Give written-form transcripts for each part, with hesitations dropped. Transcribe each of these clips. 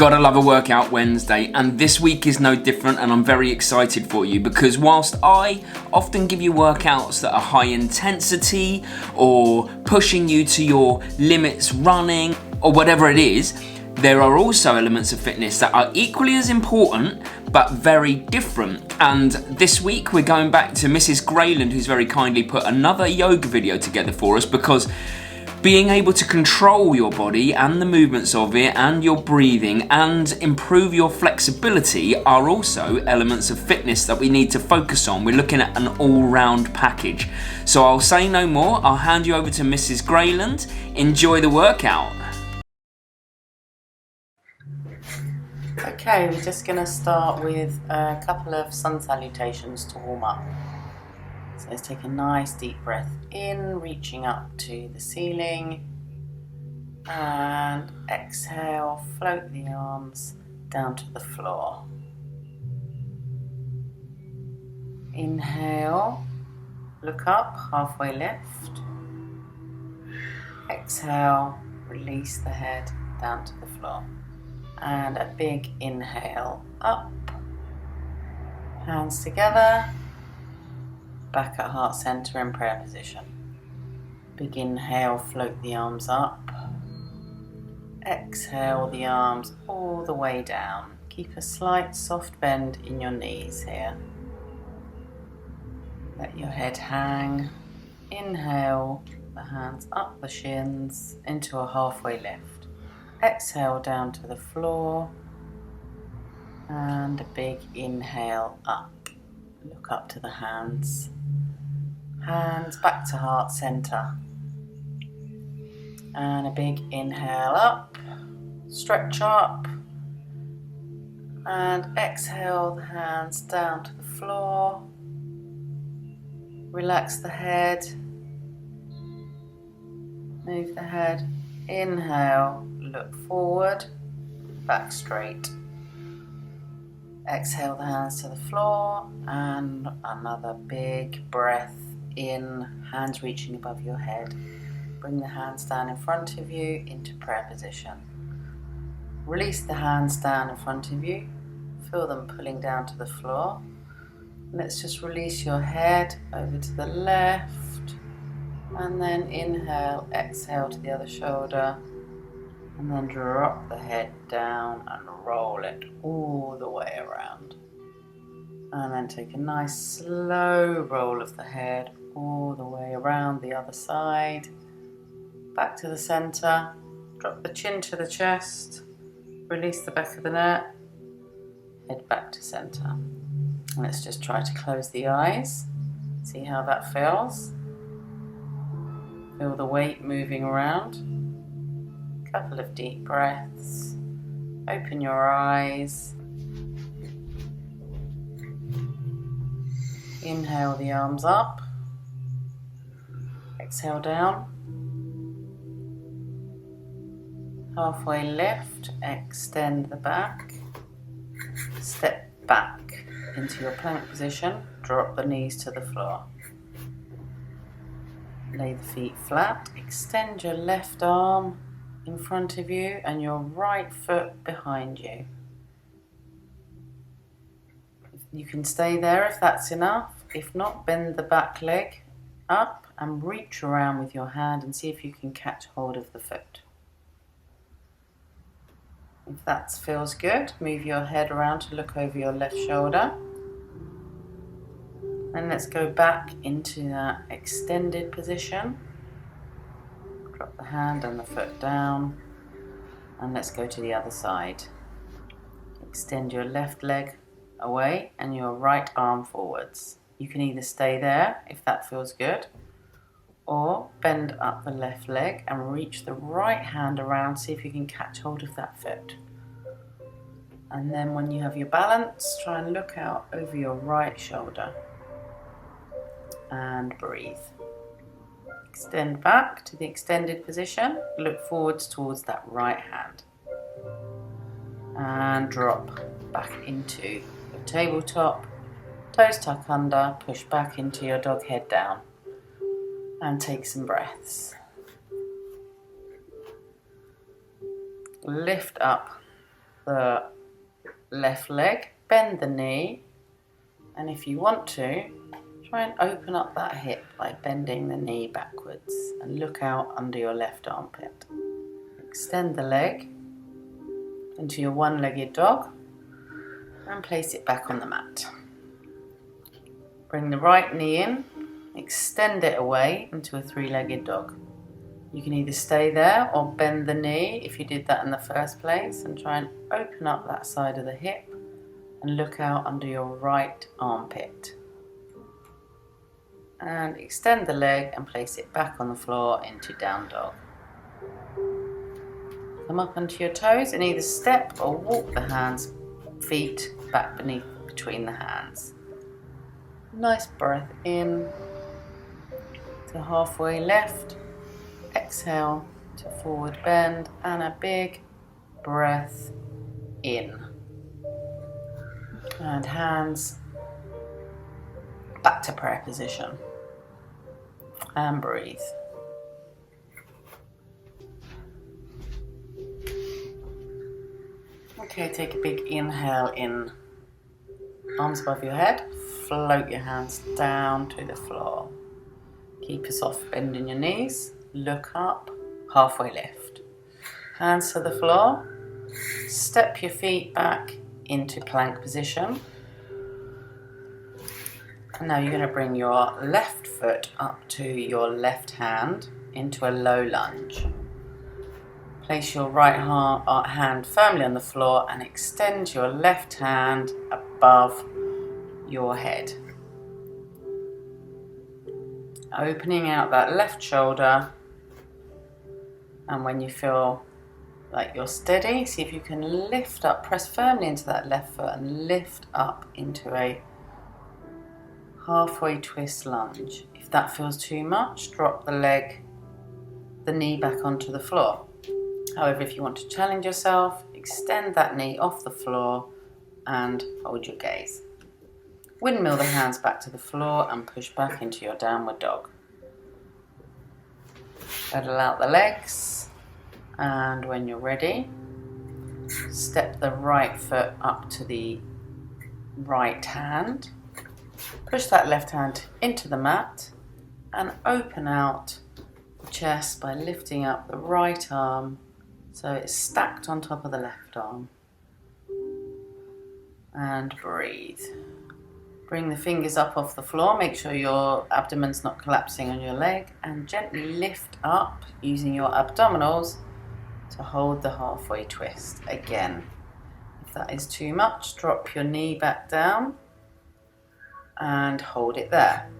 Gotta love a workout Wednesday, and this week is no different, and I'm very excited for you because whilst I often give you workouts that are high intensity or pushing you to your limits running or whatever it is, there are also elements of fitness that are equally as important but very different. And this week we're going back to Mrs Grayland, who's very kindly put another yoga video together for us, because being able to control your body and the movements of it and your breathing and improve your flexibility are also elements of fitness that we need to focus on. We're looking at an all-round package. So I'll say no more. I'll hand you over to Mrs Grayland. Enjoy the workout. Okay, we're just going to start with a couple of sun salutations to warm up. So let's take a nice deep breath in, reaching up to the ceiling, and exhale, float the arms down to the floor. Inhale, look up, halfway lift. Exhale, release the head down to the floor. And a big inhale, up, hands together, back at heart center in prayer position. Big inhale, float the arms up. Exhale the arms all the way down. Keep a slight soft bend in your knees here. Let your head hang. Inhale, the hands up the shins into a halfway lift. Exhale down to the floor. And a big inhale up. Look up to the hands. Hands back to heart center. And a big inhale up, stretch up, and exhale the hands down to the floor. Relax the head, move the head, inhale, look forward, back straight. Exhale the hands to the floor, and another big breath in, hands reaching above your head. Bring the hands down in front of you into prayer position. Release the hands down in front of you. Feel them pulling down to the floor. Let's just release your head over to the left. And then inhale, exhale to the other shoulder. And then drop the head down and roll it all the way around. And then take a nice slow roll of the head all the way around the other side. Back to the center. Drop the chin to the chest. Release the back of the neck. Head back to center. And let's just try to close the eyes. See how that feels. Feel the weight moving around. Couple of deep breaths. Open your eyes. Inhale the arms up. Exhale down. Halfway lift, extend the back. Step back into your plank position. Drop the knees to the floor. Lay the feet flat. Extend your left arm in front of you and your right foot behind you. You can stay there if that's enough. If not, bend the back leg up and reach around with your hand and see if you can catch hold of the foot. If that feels good, move your head around to look over your left shoulder. And let's go back into that extended position. Drop the hand and the foot down. And let's go to the other side. Extend your left leg away and your right arm forwards. You can either stay there if that feels good, or bend up the left leg and reach the right hand around, see if you can catch hold of that foot. And then when you have your balance, try and look out over your right shoulder. And breathe. Extend back to the extended position. Look forwards towards that right hand. And drop back into your tabletop. Toes tuck under, push back into your dog, head down. And take some breaths. Lift up the left leg, bend the knee, and if you want to, try and open up that hip by bending the knee backwards and look out under your left armpit. Extend the leg into your one-legged dog and place it back on the mat. Bring the right knee in, extend it away into a three-legged dog. You can either stay there or bend the knee if you did that in the first place, and try and open up that side of the hip and look out under your right armpit. And extend the leg and place it back on the floor into down dog. Come up onto your toes and either step or walk the feet back between the hands. Nice breath in to halfway left. Exhale to forward bend and a big breath in. And hands back to prayer position. And breathe. Okay, take a big inhale in. Arms above your head. Float your hands down to the floor. Keep a soft bend in your knees. Look up, halfway lift. Hands to the floor. Step your feet back into plank position. And now you're going to bring your left foot up to your left hand into a low lunge. Place your right hand firmly on the floor and extend your left hand above your head. Opening out that left shoulder, and when you feel like you're steady, see if you can lift up, press firmly into that left foot and lift up into a halfway twist lunge. If that feels too much, drop the knee back onto the floor. However, if you want to challenge yourself, extend that knee off the floor and hold your gaze. Windmill the hands back to the floor and push back into your downward dog. Pedal out the legs, and when you're ready, step the right foot up to the right hand. Push that left hand into the mat and open out the chest by lifting up the right arm so it's stacked on top of the left arm. And breathe. Bring the fingers up off the floor, make sure your abdomen's not collapsing on your leg, and gently lift up using your abdominals to hold the halfway twist. Again, if that is too much, drop your knee back down and hold it there.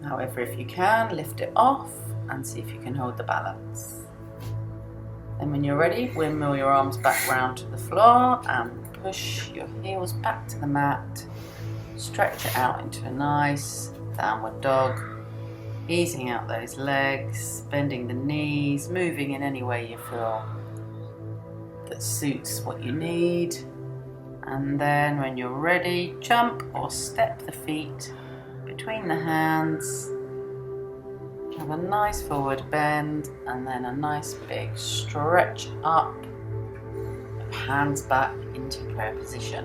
However, if you can, lift it off and see if you can hold the balance. Then when you're ready, windmill your arms back round to the floor and push your heels back to the mat. Stretch it out into a nice downward dog, easing out those legs, bending the knees, moving in any way you feel that suits what you need. And then when you're ready, jump or step the feet between the hands. Have a nice forward bend and then a nice big stretch up, hands back into prayer position.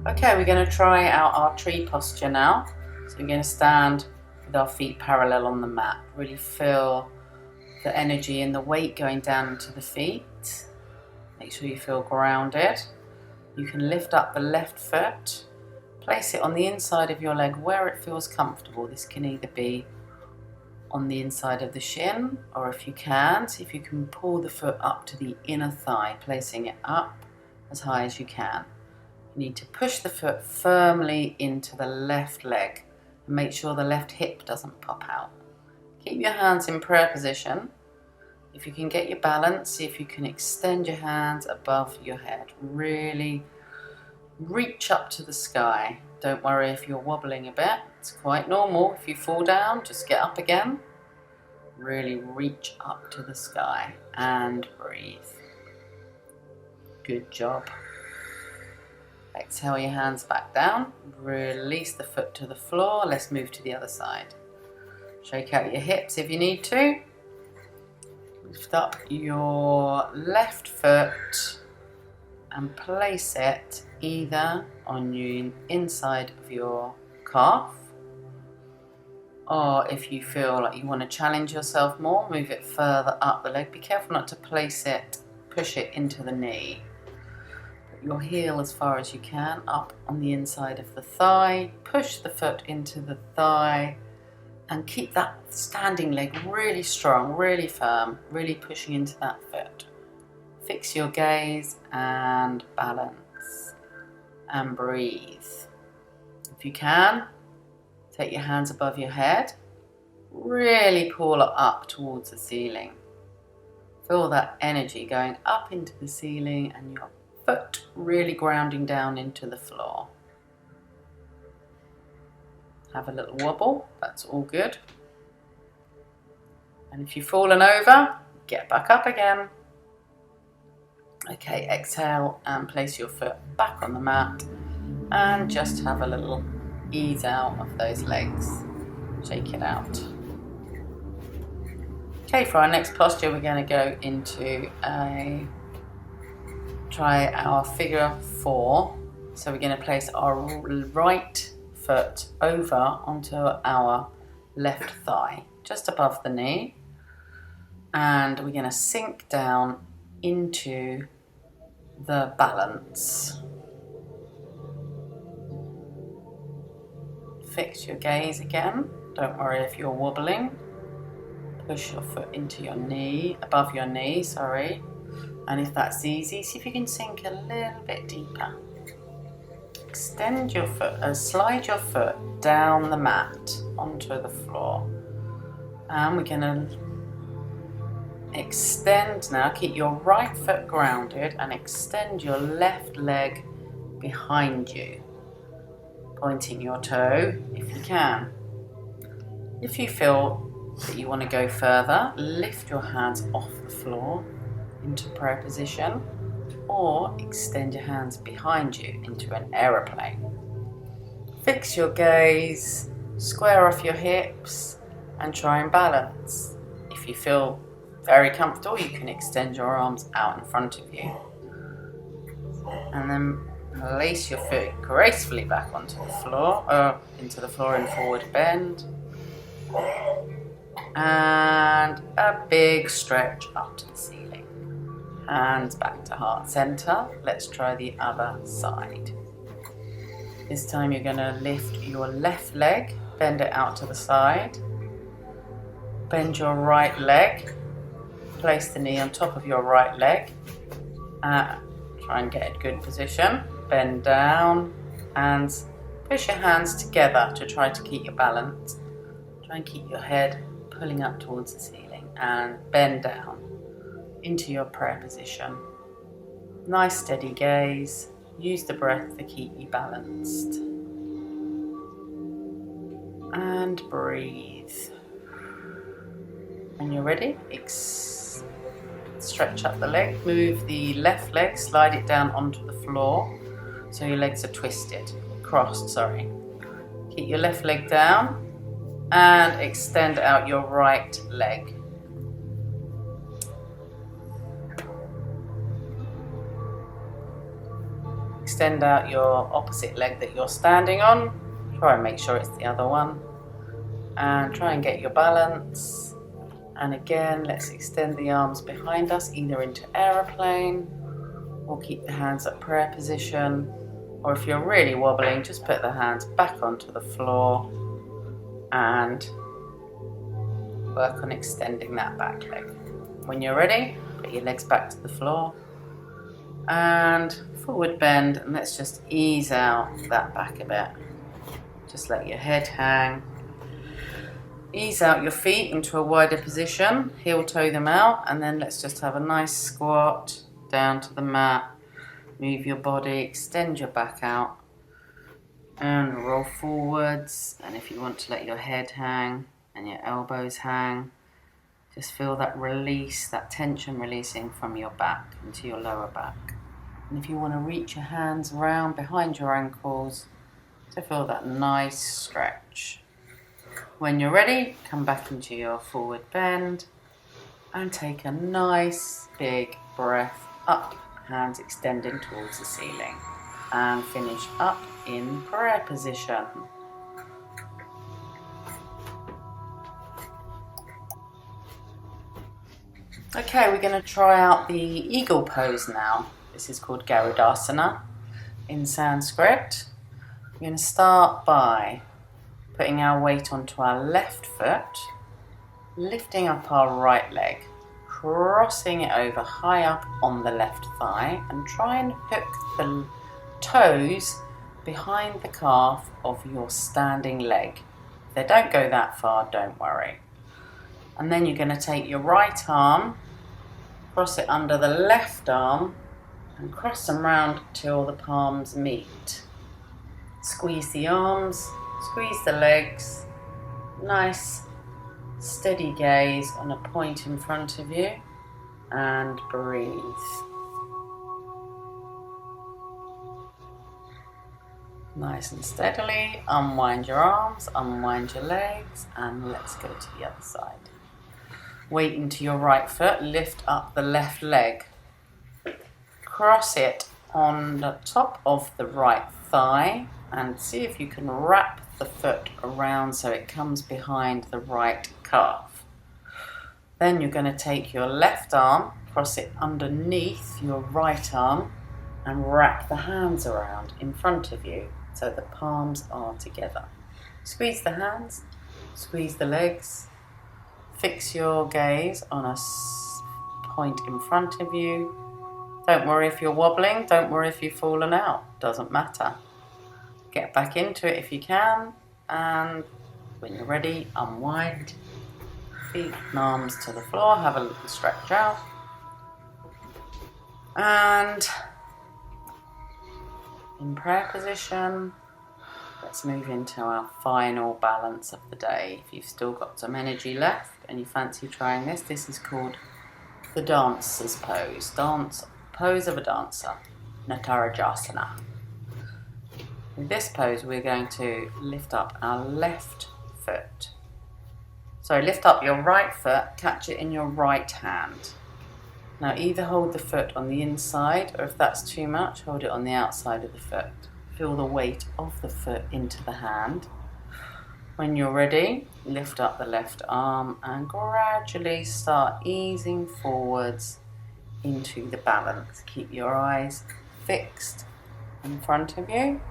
Okay, we're going to try out our tree posture now. So we're going to stand with our feet parallel on the mat. Really feel the energy and the weight going down into the feet. Make sure you feel grounded. You can lift up the left foot, place it on the inside of your leg where it feels comfortable. This can either be on the inside of the shin, or if you can, see if you can pull the foot up to the inner thigh, placing it up as high as you can. You need to push the foot firmly into the left leg and make sure the left hip doesn't pop out. Keep your hands in prayer position. If you can get your balance, see if you can extend your hands above your head. Really reach up to the sky. Don't worry if you're wobbling a bit. It's quite normal. If you fall down, just get up again. Really reach up to the sky and breathe. Good job. Exhale your hands back down. Release the foot to the floor. Let's move to the other side. Shake out your hips if you need to. Lift up your left foot and place it either on the inside of your calf, or if you feel like you want to challenge yourself more, move it further up the leg. Be careful not to push it into the knee. Put your heel as far as you can up on the inside of the thigh. Push the foot into the thigh and keep that standing leg really strong, really firm, really pushing into that foot. Fix your gaze and balance and breathe. If you can, take your hands above your head, really pull it up towards the ceiling. Feel that energy going up into the ceiling and your foot really grounding down into the floor. Have a little wobble, that's all good. And if you've fallen over, get back up again. Okay, exhale and place your foot back on the mat and just have a little ease out of those legs. Shake it out. Okay, for our next posture, we're going to go into try our figure 4. So we're going to place our right foot over onto our left thigh, just above the knee, and we're going to sink down into the balance. Fix your gaze again. Don't worry if you're wobbling. Push your foot into your knee, above your knee, sorry. And if that's easy, see if you can sink a little bit deeper. Extend your foot, slide your foot down the mat onto the floor. And we're going to extend now, keep your right foot grounded and extend your left leg behind you, pointing your toe if you can. If you feel that you want to go further, lift your hands off the floor into prayer position, or extend your hands behind you into an aeroplane. Fix your gaze, square off your hips and try and balance. If you feel very comfortable, you can extend your arms out in front of you. And then place your foot gracefully back onto the floor, into the floor in forward bend. And a big stretch up to the ceiling. Hands back to heart center. Let's try the other side. This time you're going to lift your left leg, bend it out to the side. Bend your right leg. Place the knee on top of your right leg. Try and get a good position. Bend down and push your hands together to try to keep your balance. Try and keep your head pulling up towards the ceiling and bend down into your prayer position. Nice steady gaze. Use the breath to keep you balanced. And breathe. When you're ready, stretch up the leg. Move the left leg, slide it down onto the floor so your legs are crossed. Keep your left leg down and extend out your right leg. Extend out your opposite leg that you're standing on. Try and make sure it's the other one. And try and get your balance. And again, let's extend the arms behind us, either into aeroplane or keep the hands at prayer position. Or if you're really wobbling, just put the hands back onto the floor and work on extending that back leg. When you're ready, put your legs back to the floor and forward bend, and let's just ease out that back a bit. Just let your head hang. Ease out your feet into a wider position, heel toe them out, and then let's just have a nice squat down to the mat. Move your body, extend your back out and roll forwards. And if you want to let your head hang and your elbows hang, just feel that release, that tension releasing from your back into your lower back. And if you want to reach your hands around behind your ankles to feel that nice stretch. When you're ready, come back into your forward bend and take a nice big breath up, hands extending towards the ceiling, and finish up in prayer position. Okay, we're going to try out the eagle pose now. This is called Garudasana in Sanskrit. We're going to start by putting our weight onto our left foot, lifting up our right leg, crossing it over high up on the left thigh, and try and hook the toes behind the calf of your standing leg. If they don't go that far, don't worry. And then you're going to take your right arm, cross it under the left arm, and cross them round till the palms meet. Squeeze the arms, squeeze the legs, nice steady gaze on a point in front of you, and breathe. Nice and steadily, unwind your arms, unwind your legs, and let's go to the other side. Weight into your right foot, lift up the left leg. Cross it on the top of the right thigh and see if you can wrap the foot around so it comes behind the right calf. Then you're going to take your left arm, cross it underneath your right arm, and wrap the hands around in front of you so the palms are together. Squeeze the hands, squeeze the legs, fix your gaze on a point in front of you. Don't worry if you're wobbling, don't worry if you've fallen out, doesn't matter. Get back into it if you can, and when you're ready, unwind, feet and arms to the floor, have a little stretch out, and in prayer position, let's move into our final balance of the day. If you've still got some energy left and you fancy trying this, this is called the dancer's pose, pose of a dancer, Natarajasana. In this pose, we're going to lift up our left foot. So lift up your right foot, catch it in your right hand. Now either hold the foot on the inside, or if that's too much, hold it on the outside of the foot. Feel the weight of the foot into the hand. When you're ready, lift up the left arm and gradually start easing forwards into the balance. Keep your eyes fixed in front of you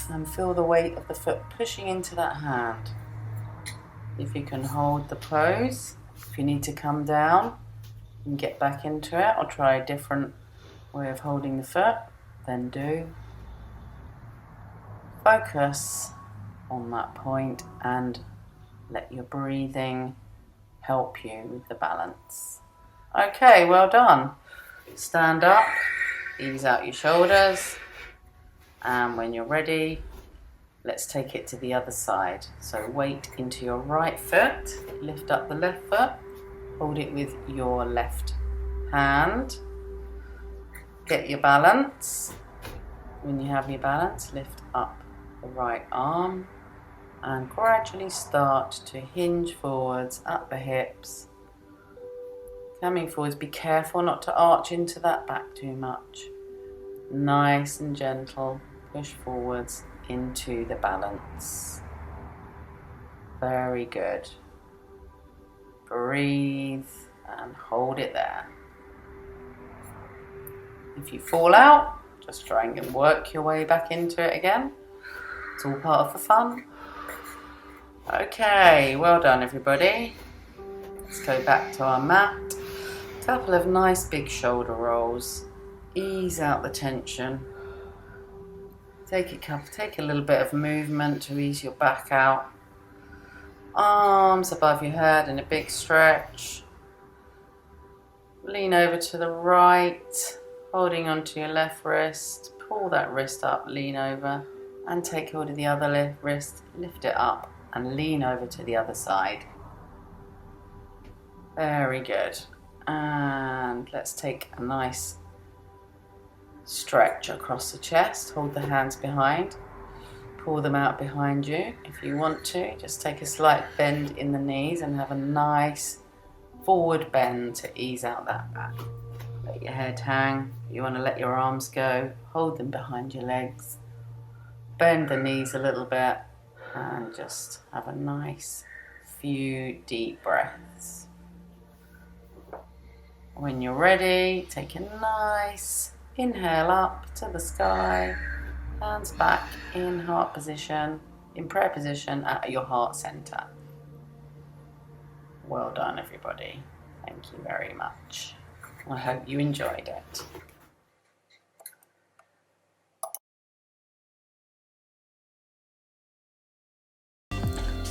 and feel the weight of the foot pushing into that hand. If you can hold the pose, if you need to come down and get back into it or try a different way of holding the foot, then do. Focus on that point and let your breathing help you with the balance. Okay, well done. Stand up, ease out your shoulders, and when you're ready, let's take it to the other side. So weight into your right foot, lift up the left foot, hold it with your left hand, get your balance. When you have your balance, lift up the right arm and gradually start to hinge forwards at the hips. Coming forwards, be careful not to arch into that back too much. Nice and gentle, push forwards into the balance. Very good. Breathe and hold it there. If you fall out, just try and work your way back into it again. It's all part of the fun. Okay, well done everybody. Let's go back to our mat. Couple of nice big shoulder rolls. Ease out the tension. Take a little bit of movement to ease your back out. Arms above your head in a big stretch. Lean over to the right, holding onto your left wrist. Pull that wrist up, lean over, and take hold of the other wrist. Lift it up and lean over to the other side. Very good. And let's take a nice stretch across the chest. Hold the hands behind. pull them out behind you. If you want to, just take a slight bend in the knees and have a nice forward bend to ease out that back. Let your head hang. If you want to let your arms go, hold them behind your legs. Bend the knees a little bit and just have a nice few deep breaths. When you're ready, take a nice inhale up to the sky, hands back in heart position, in prayer position at your heart center. Well done, everybody. Thank you very much. I hope you enjoyed it.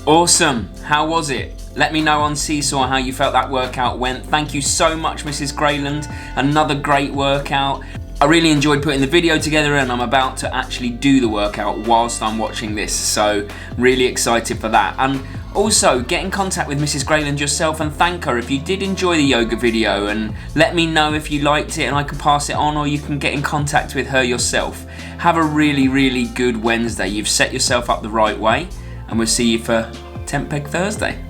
Awesome. How was it? Let me know on Seesaw how you felt that workout went. Thank you so much, Mrs Grayland. Another great workout. I really enjoyed putting the video together, and I'm about to actually do the workout whilst I'm watching this, so really excited for that. And also, get in contact with Mrs Grayland yourself and thank her if you did enjoy the yoga video, and let me know if you liked it and I can pass it on, or you can get in contact with her yourself. Have a really, really good Wednesday. You've set yourself up the right way, and we'll see you for Tent Peg Thursday.